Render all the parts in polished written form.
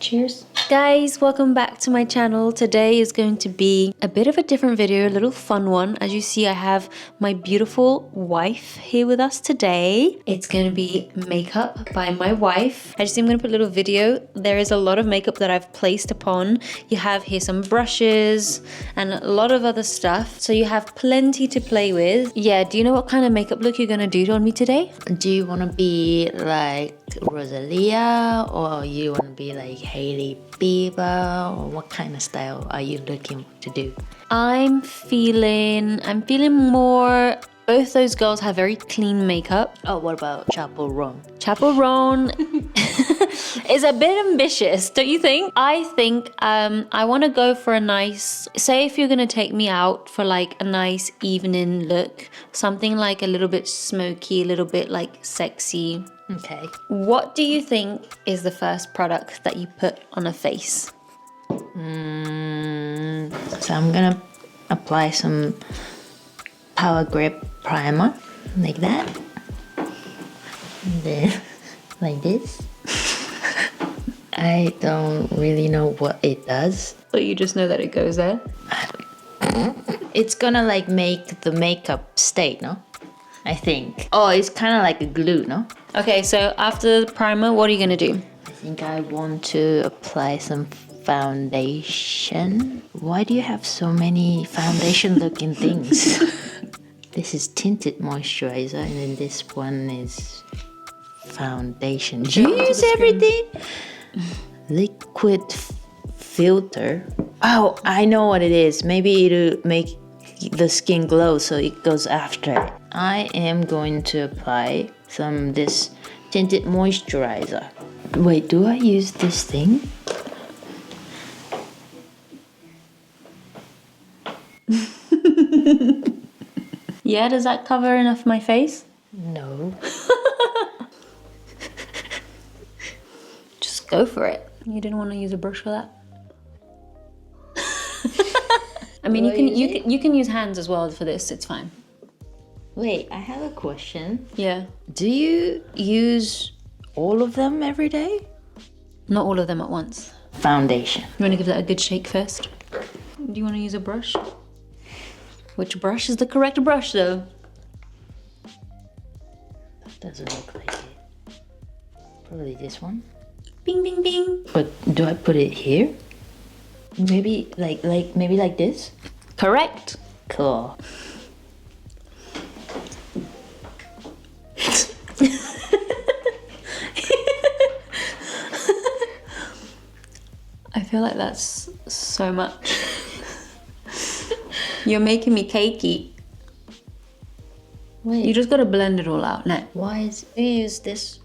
Cheers. Guys, welcome back to my channel. Today is going to be a bit of a different video, a little fun one. As you see, I have my beautiful wife here with us today. It's going to be makeup by my wife. I just think I'm going to put a little video. There is a lot of makeup that I've placed upon. You have here some brushes and a lot of other stuff. So you have plenty to play with. Yeah, do you know what kind of makeup look you're going to do on me today? Do you want to be like Rosalia, or you want to be like Hailey Bieber, or what kind of style are you looking to do? I'm feeling more. Both those girls have very clean makeup. Oh, what about Chaperone? Chaperone is a bit ambitious, don't you think? I think I want to go for a nice, say if you're going to take me out for like a nice evening look, something like a little bit smoky, a little bit like sexy. Okay. What do you think is the first product that you put on a face? So I'm gonna apply some Power Grip primer like that, and then like this. I don't really know what it does. But you just know that it goes there? It's gonna like make the makeup stay, no? I think. Oh, it's kind of like a glue, no? Okay, so after the primer, what are you gonna do? I think I want to apply some foundation. Why do you have so many foundation looking things? This is tinted moisturizer, and then this one is foundation. Do you use everything? Liquid filter. Oh, I know what it is. Maybe it'll make the skin glow, so it goes after it. I am going to apply some this tinted moisturizer. Wait, do I use this thing? Yeah, does that cover enough my face? No. Just go for it. You didn't want to use a brush for that? I mean, you can use hands as well for this. It's fine. Wait, I have a question. Yeah. Do you use all of them every day? Not all of them at once. Foundation. You want to give that a good shake first? Do you want to use a brush? Which brush is the correct brush, though? That doesn't look like it. Probably this one. Bing, bing, bing. But do I put it here? Maybe maybe like this? Correct. Cool. I feel like that's so much. You're making me cakey. Wait. You just gotta blend it all out now. Why is you use this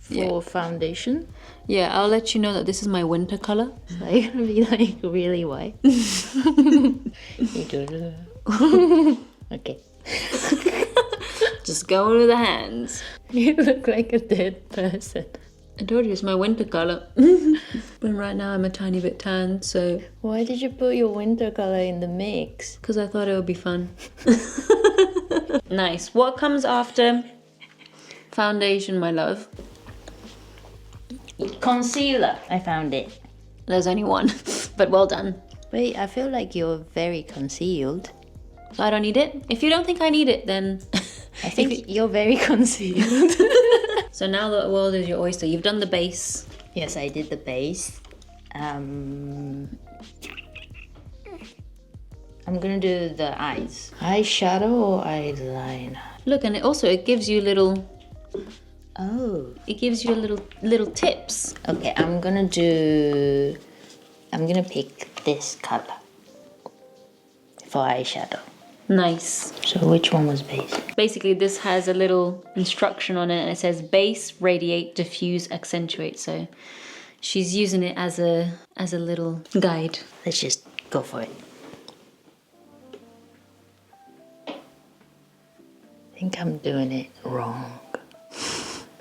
for foundation? Yeah, I'll let you know that this is my winter color. Are you gonna be like really white? Okay. Just go with the hands. You look like a dead person. I told you it's my winter color. But right now I'm a tiny bit tan, so... Why did you put your winter color in the mix? Because I thought it would be fun. Nice. What comes after foundation, my love? Concealer. I found it. There's only one, but well done. Wait, I feel like you're very concealed. I don't need it. If you don't think I need it, then... I think you're very concealed. So now the world is your oyster. You've done the base. Yes, I did the base. I'm gonna do the eyes. Eyeshadow or eyeliner? Look, and it gives you little... Oh. It gives you little tips. Okay, I'm gonna pick this color for eyeshadow. Nice. So which one was base? Basically, this has a little instruction on it, and it says base, radiate, diffuse, accentuate. So she's using it as a little guide. Let's just go for it. I think I'm doing it wrong.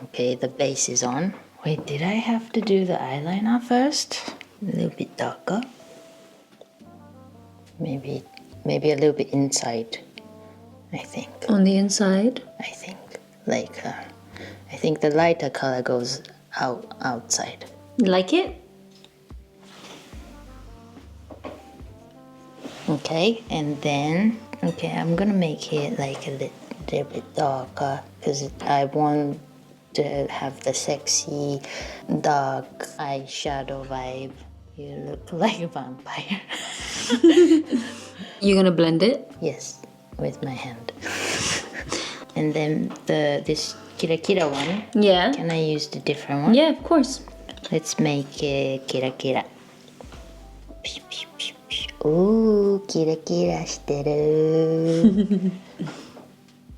Okay, the base is on. Wait, did I have to do the eyeliner first? A little bit darker. Maybe a little bit inside, I think. On the inside? I think. I think the lighter color goes outside. Like it? Okay, and then, okay, I'm gonna make it like a little bit darker because I want to have the sexy dark eyeshadow vibe. You look like a vampire. You're gonna blend it? Yes, with my hand. And then this kira kira one. Yeah. Can I use the different one? Yeah, of course. Let's make it kira kira. Ooh, kira kira shiteru.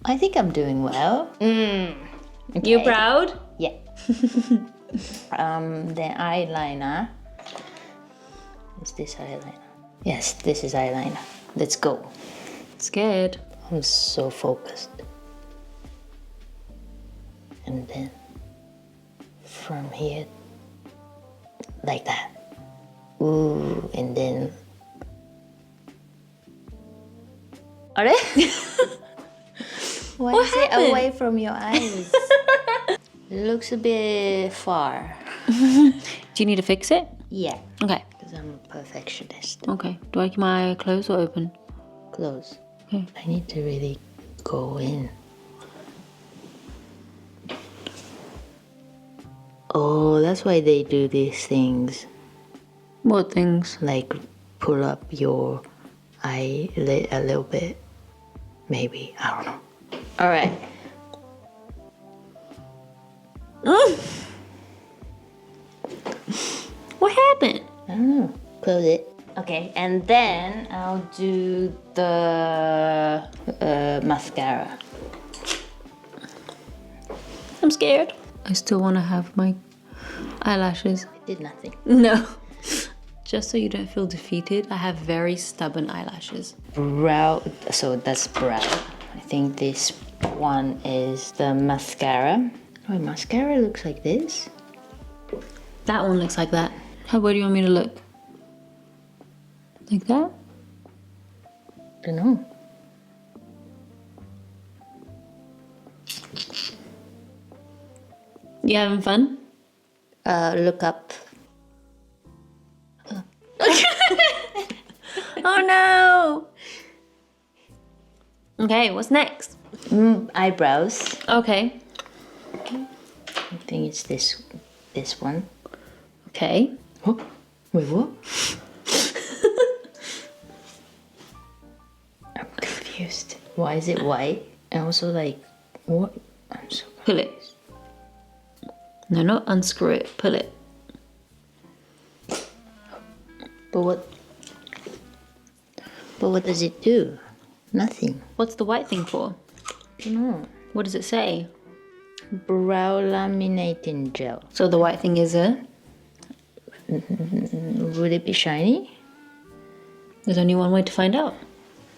I think I'm doing well. Okay. You proud? Yeah. The eyeliner. Is this eyeliner? Yes, this is eyeliner. Let's go. Scared. I'm so focused. And then from here, like that. Ooh, and then. Are Why What is happened? it away from your eyes? It looks a bit far. Do you need to fix it? Yeah, Okay. because I'm a perfectionist. Okay. Do I keep my eye closed or open? Close. Okay. I need to really go in. Oh, that's why they do these things. What things? Like pull up your eyelid a little bit. Maybe. I don't know. All right. What happened? I don't know. Close it. Okay, and then I'll do the mascara. I'm scared. I still want to have my eyelashes. I did nothing. No. Just so you don't feel defeated, I have very stubborn eyelashes. Brow. So that's brow. I think this one is the mascara. Oh, mascara looks like this. That one looks like that. Where do you want me to look? Like that? Don't know. You having fun? Look up. Oh no! Okay, what's next? Eyebrows. Okay. I think it's this one. Okay. Oh, wait, what? I'm confused. Why is it white? And also like, what? I'm so Pull it. No, not unscrew it. Pull it. But what does it do? Nothing. What's the white thing for? I don't know. What does it say? Brow laminating gel. So the white thing is a... Would it be shiny? There's only one way to find out.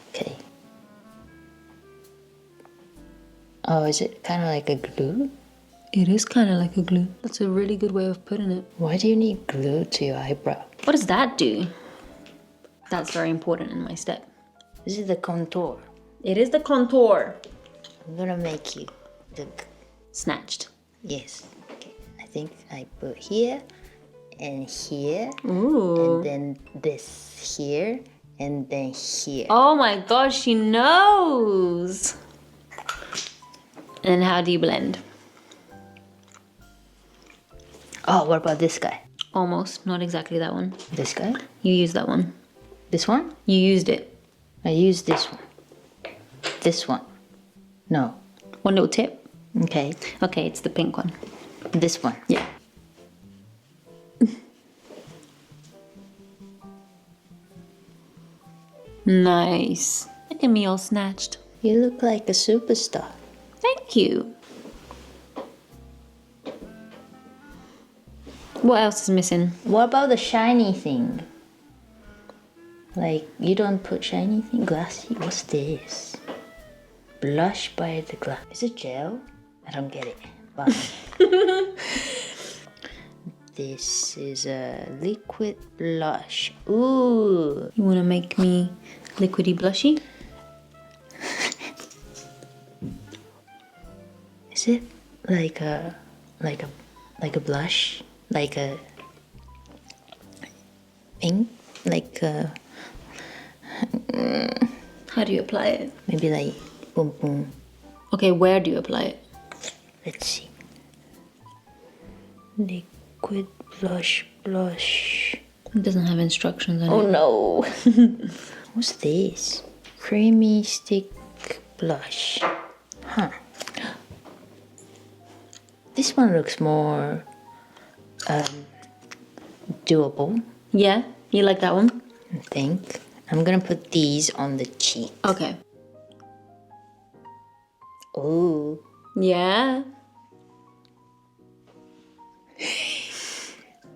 Okay. Oh, is it kind of like a glue? It is kind of like a glue. That's a really good way of putting it. Why do you need glue to your eyebrow? What does that do? That's very important in my step. This is the contour. It is the contour. I'm gonna make you look. Snatched. Yes. Okay. I think I put here and here. Ooh. And then this here and then here. Oh my gosh, she knows. And how do you blend? Oh, what about this guy? Almost, not exactly that one. This guy? You used that one. This one? You used it. I use this one. This one. No. One little tip. Okay. Okay, it's the pink one. This one. Yeah. Nice. Look at me all snatched. You look like a superstar. Thank you. What else is missing? What about the shiny thing? Like, you don't put shiny thing? Glassy? What's this? Blush by the glass. Is it gel? I don't get it. But this is a liquid blush. Ooh. You want to make me liquidy blushy? Is it like a blush? Like a ink? Like a How do you apply it? Maybe like boom boom. Okay, where do you apply it? Let's see. Liquid blush. It doesn't have instructions on Oh it. no. What's this? Creamy stick blush. Huh. This one looks more doable, Yeah? You like that one? I think. I'm gonna put these on the cheek. Okay. Oh. Yeah?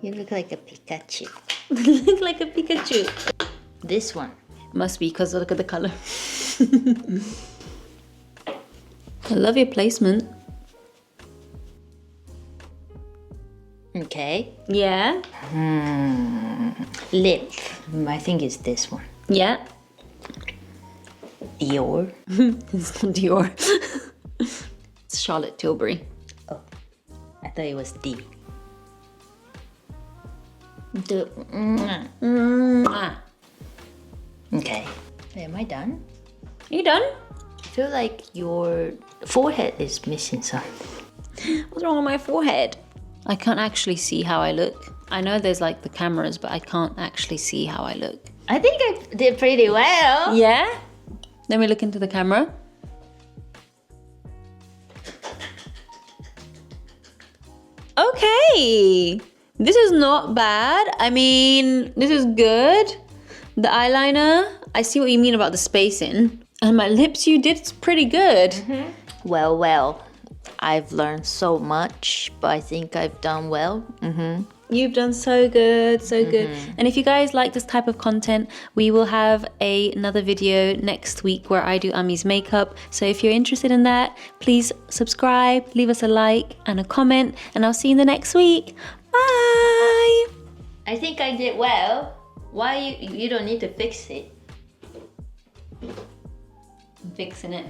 You look like a Pikachu. Look like a Pikachu. This one. Must be because look at the color. I love your placement. Okay. Yeah? Lip. I think it's this one. Yeah? Dior. It's not Dior. It's Charlotte Tilbury. Oh, I thought it was D. Okay. Am I done? You done? I feel like your forehead is missing something. What's wrong with my forehead? I can't actually see how I look. I know there's like the cameras, but I can't actually see how I look. I think I did pretty well. Yeah? Let me look into the camera. Okay. This is not bad. I mean, this is good. The eyeliner, I see what you mean about the spacing. And my lips, you did pretty good. Well. I've learned so much, but I think I've done well. You've done so good, so good. And if you guys like this type of content, we will have another video next week where I do Ami's makeup. So if you're interested in that, please subscribe, leave us a like and a comment, and I'll see you in the next week. Bye! I think I did well. Why you don't need to fix it? I'm fixing it.